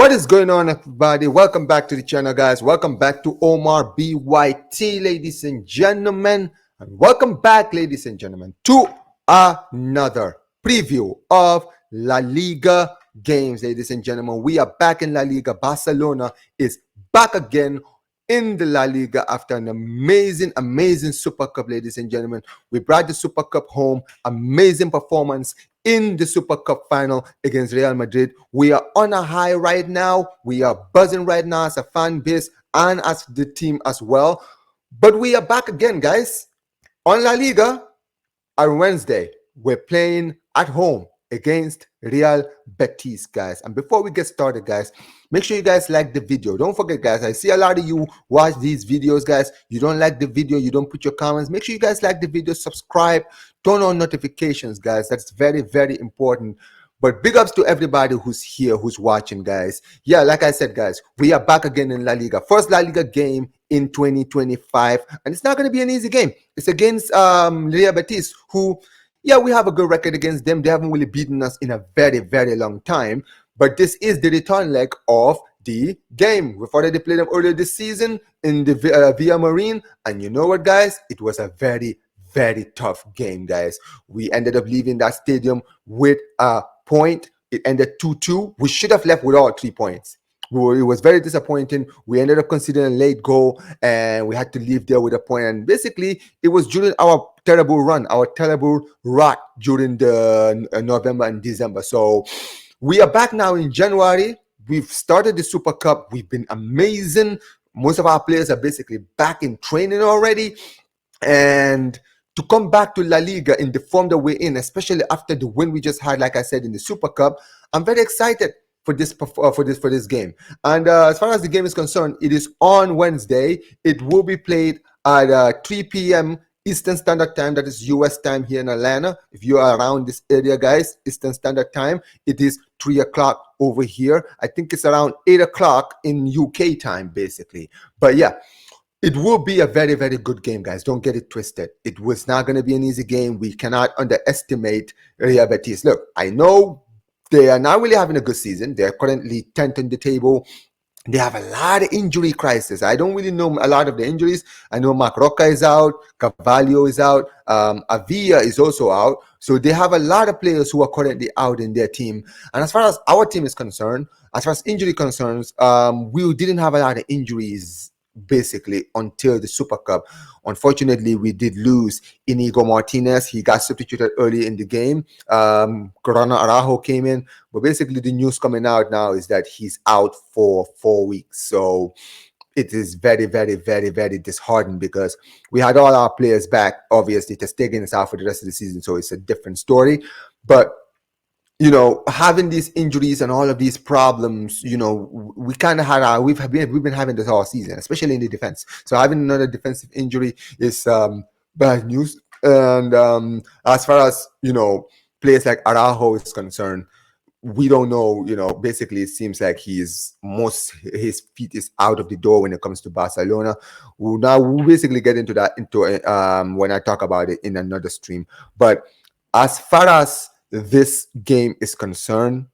What is going on, everybody? Welcome back to the channel, guys. Welcome back to Omar BYT, ladies and gentlemen. And welcome back, ladies and gentlemen, to another preview of La Liga games, ladies and gentlemen. We are back in La Liga. Barcelona is back again in the La Liga after an amazing Super Cup, ladies and gentlemen. We brought the Super Cup home. Amazing performance in the Super Cup final against Real Madrid. We are on a high right now. We are buzzing right now as a fan base and as the team as well. But we are back again, guys, on La Liga. On Wednesday, we're playing at home against Real Betis, guys. And before we get started, guys, make sure you guys like the video. Don't forget, guys, I see a lot of you watch these videos, guys. You don't like the video, you don't put your comments. Make sure you guys like the video, subscribe, turn on notifications, guys. That's very important. But big ups to everybody who's here, who's watching, guys. Yeah, like I said, guys, we are back again in La Liga. First La Liga game in 2025. And it's not going to be an easy game. It's against Real Betis, who, yeah, we have a good record against them. They haven't really beaten us in a very long time. But this is the return leg of the game. We've already played them earlier this season in the Via Marine. And you know what, guys? It was a very tough game, guys. We ended up leaving that stadium with a point. It ended 2-2. We should have left with all 3 points. It was very disappointing. We ended up considering a late goal and we had to leave there with a point. And basically, it was during our terrible run, our terrible rot during the November and December. So we are back now in January. We've started the Super Cup. We've been amazing. Most of our players are basically back in training already. And to come back to La Liga in the form that we're in, especially after the win we just had, like I said, in the Super Cup, I'm very excited for this game. And as far as the game is concerned, it is on Wednesday. It will be played at 3 p.m. Eastern Standard Time. That is US time here in Atlanta. If you are around this area, guys, Eastern Standard Time, it is 3 o'clock over here. I think it's around 8 o'clock in UK time, basically. But yeah, it will be a very good game, guys. Don't get it twisted. It was not going to be an easy game. We cannot underestimate Real Betis. Look, I know they are not really having a good season. They're currently 10th on the table. They have a lot of injury crisis. I don't really know a lot of the injuries. I know Marc Roca is out. Carvalho is out. Avila is also out. So they have a lot of players who are currently out in their team. And as far as our team is concerned, as far as injury concerns, we didn't have a lot of injuries basically until the Super Cup. Unfortunately, we did lose Inigo Martinez. He got substituted early in the game. Corona Araujo came in, but basically the news coming out now is that he's out for 4 weeks. So it is very disheartening because we had all our players back. Obviously, Ter Stegen is out for the rest of the season, so it's a different story. But you know, having these injuries and all of these problems, you know, we kind of had we've been having this all season, especially in the defense. So having another defensive injury is bad news. And as far as, you know, players like Araujo is concerned, we don't know, you know, basically it seems like his feet is out of the door when it comes to Barcelona. We'll basically get into that when I talk about it in another stream. But as far as this game is concerned,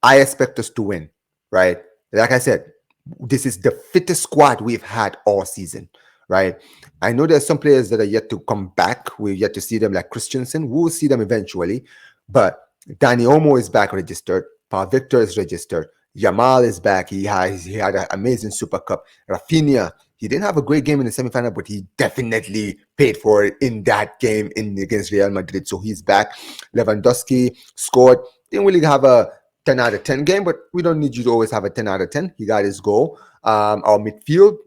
I expect us to win, right? Like I said, this is the fittest squad we've had all season, right? I know there's some players that are yet to come back. We're yet to see them, like Christensen. We'll see them eventually. But Dani Olmo is back registered. Paul Victor is registered. Yamal is back. He had an amazing Super Cup. Rafinha, he didn't have a great game in the semifinal, but he definitely paid for it in that game against Real Madrid. So he's back. Lewandowski scored. Didn't really have a 10 out of 10 game, but we don't need you to always have a 10 out of 10. He got his goal. Our midfield,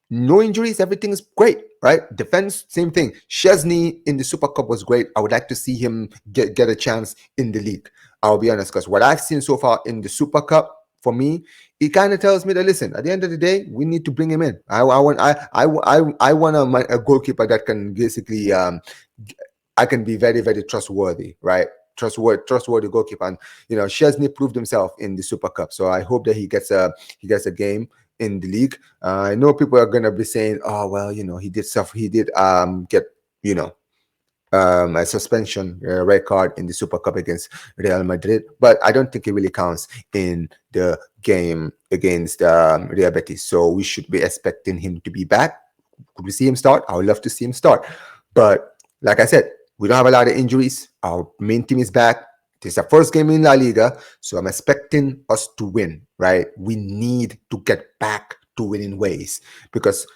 no injuries. Everything is great, right? Defense, same thing. Szczesny in the Super Cup was great. I would like to see him get a chance in the league. I'll be honest, because what I've seen so far in the Super Cup, for me, it kind of tells me that, listen, at the end of the day, we need to bring him in. I want a goalkeeper that can basically, I can be very trustworthy, right? Trustworthy goalkeeper. And you know, Szczesny proved himself in the Super Cup, so I hope that he gets a game in the league. I know people are gonna be saying, oh well, you know, he did get, you know, a suspension red card in the Super Cup against Real Madrid, but I don't think it really counts in the game against Real Betis. So we should be expecting him to be back. Could we see him start? I would love to see him start. But like I said, we don't have a lot of injuries. Our main team is back. This is our first game in La Liga, so I'm expecting us to win, right? We need to get back to winning ways because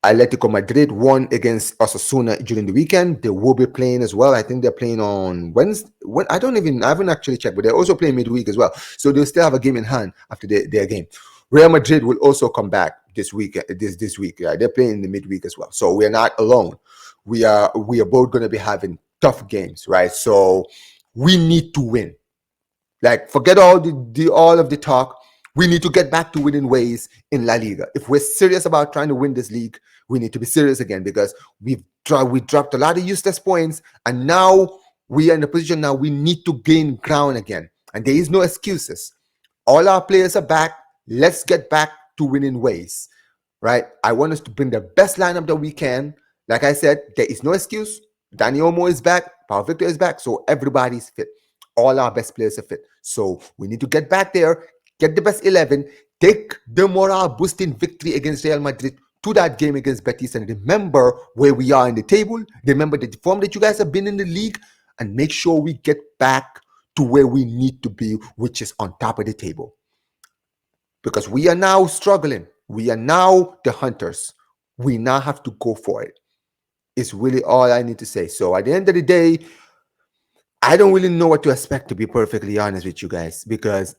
Atletico Madrid won against Osasuna during the weekend. They will be playing as well. I think they're playing on Wednesday. I haven't actually checked, but they're also playing midweek as well. So they'll still have a game in hand after their game. Real Madrid will also come back this week. This week, yeah, they're playing in the midweek as well. So we're not alone. We are both going to be having tough games, right? So we need to win. Like, forget all of the talk. We need to get back to winning ways in La Liga. If we're serious about trying to win this league, we need to be serious again because we dropped a lot of useless points, and now we are in a position now we need to gain ground again. And there is no excuses. All our players are back. Let's get back to winning ways, right? I want us to bring the best lineup that we can. Like I said, there is no excuse. Danny Olmo is back. Paul Victor is back. So everybody's fit. All our best players are fit. So we need to get back there, get the best 11, take the morale boosting victory against Real Madrid to that game against Betis, and remember where we are in the table. Remember the form that you guys have been in the league, and make sure we get back to where we need to be, which is on top of the table. Because we are now struggling. We are now the hunters. We now have to go for it. It's really all I need to say. So at the end of the day, I don't really know what to expect, to be perfectly honest with you guys, because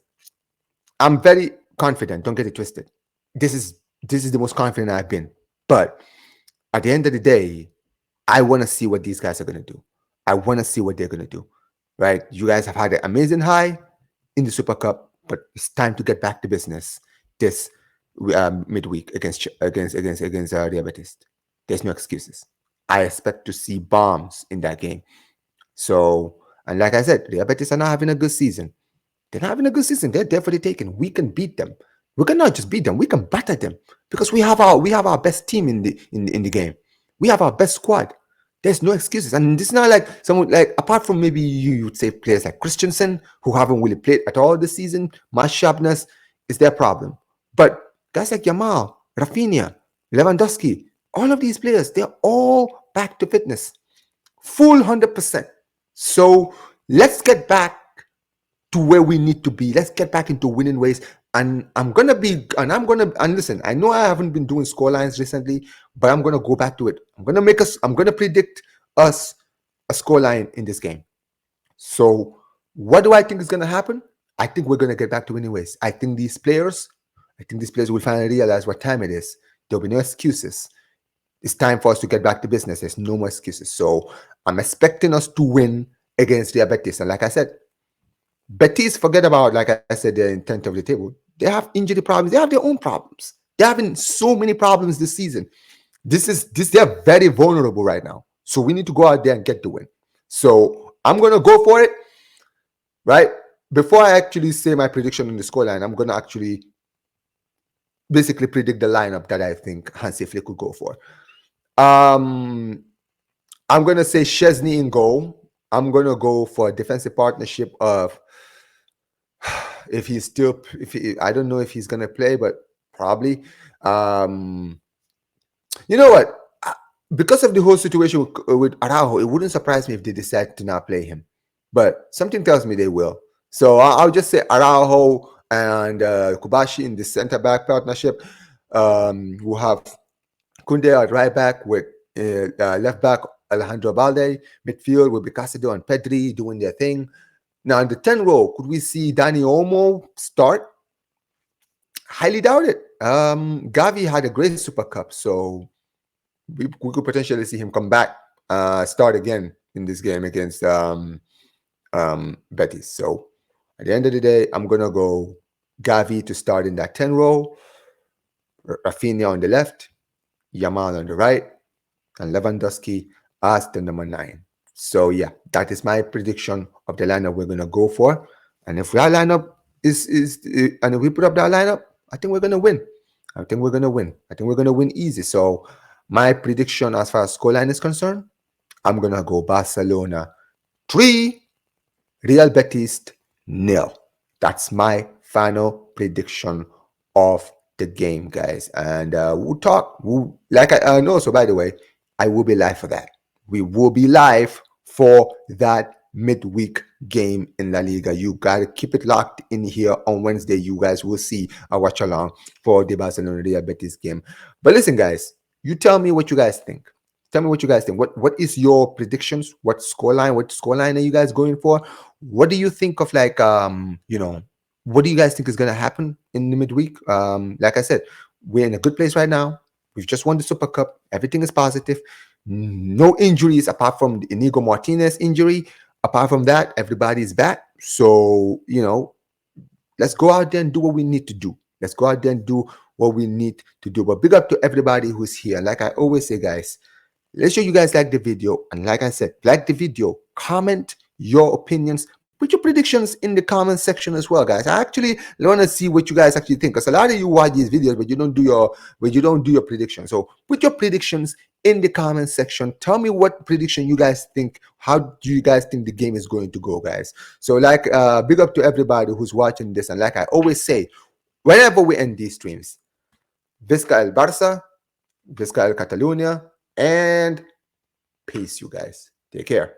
I'm very confident. Don't get it twisted. This is the most confident I've been. But at the end of the day, I want to see what these guys are going to do. I want to see what they're going to do. Right? You guys have had an amazing high in the Super Cup, but it's time to get back to business this midweek against Real Betis. There's no excuses. I expect to see bombs in that game. So, and like I said, Real Betis are not having a good season. They're not having a good season. They're definitely taken. We can beat them. We can not just beat them. We can batter them because we have our best team in the game. We have our best squad. There's no excuses, and it's not like someone like apart from maybe you would say players like Christensen who haven't really played at all this season. My sharpness is their problem, but guys like Yamal, Rafinha, Lewandowski, all of these players, they're all back to fitness, full 100%. So let's get back to where we need to be. Let's get back into winning ways. And and listen, I know I haven't been doing score lines recently, but I'm gonna go back to it. I'm gonna predict us a score line in this game. So what do I think is gonna happen? I think we're gonna get back to winning ways. I think these players will finally realize what time it is. There'll be no excuses. It's time for us to get back to business. There's no more excuses. So I'm expecting us to win against Real Betis. And like I said, Betis, forget about, like I said, the intent of the table. They have injury problems. They have their own problems. They're having so many problems this season. They're very vulnerable right now. So we need to go out there and get the win. So I'm gonna go for it. Right? Before I actually say my prediction on the scoreline, I'm gonna actually basically predict the lineup that I think Hansi Flick could go for. I'm gonna say Chesney in goal. I'm gonna go for a defensive partnership of I don't know if he's gonna play, but probably. You know what? Because of the whole situation with Araujo, it wouldn't surprise me if they decide to not play him. But something tells me they will. So I'll just say Araujo and Kubashi in the center back partnership. We'll have Kunde at right back with left back Alejandro Balde. Midfield will be Casido and Pedri doing their thing. Now, in the 10 role, could we see Dani Olmo start? Highly doubt it. Gavi had a great Super Cup, so we could potentially see him come back, start again in this game against Betis. So at the end of the day, I'm going to go Gavi to start in that 10 role, Rafinha on the left, Yamal on the right, and Lewandowski as the number 9. So yeah, that is my prediction of the lineup we're gonna go for. And if our lineup and if we put up that lineup, I think we're gonna win. I think we're gonna win easy. So my prediction as far as scoreline is concerned, I'm gonna go Barcelona 3, Real Betis nil. That's my final prediction of the game, guys. And we'll talk. Like I know. So by the way, I will be live for that. We will be live for that midweek game in La Liga. You gotta keep it locked in here on Wednesday. You guys will see a watch along for the Barcelona Real Betis game. But listen, guys, you tell me what you guys think. Tell me what you guys think. What is your predictions? What scoreline? What scoreline are you guys going for? What do you think of like what do you guys think is gonna happen in the midweek? Like I said, we're in a good place right now. We've just won the Super Cup. Everything is positive. No injuries apart from the Inigo Martinez injury. Apart from that, everybody's back. So, let's go out there and do what we need to do. Let's go out there and do what we need to do. But big up to everybody who's here. Like I always say, guys, let's show you guys like the video. And like I said, like the video, comment your opinions, put your predictions in the comment section as well, guys. I actually want to see what you guys actually think, because a lot of you watch these videos but you don't do your predictions. So put your predictions in the comment section. Tell me what prediction you guys think. How do you guys think the game is going to go, guys? So like big up to everybody who's watching this. And like I always say, whenever we end these streams, Visca el Barça, Visca el Catalunya, and peace, you guys. Take care.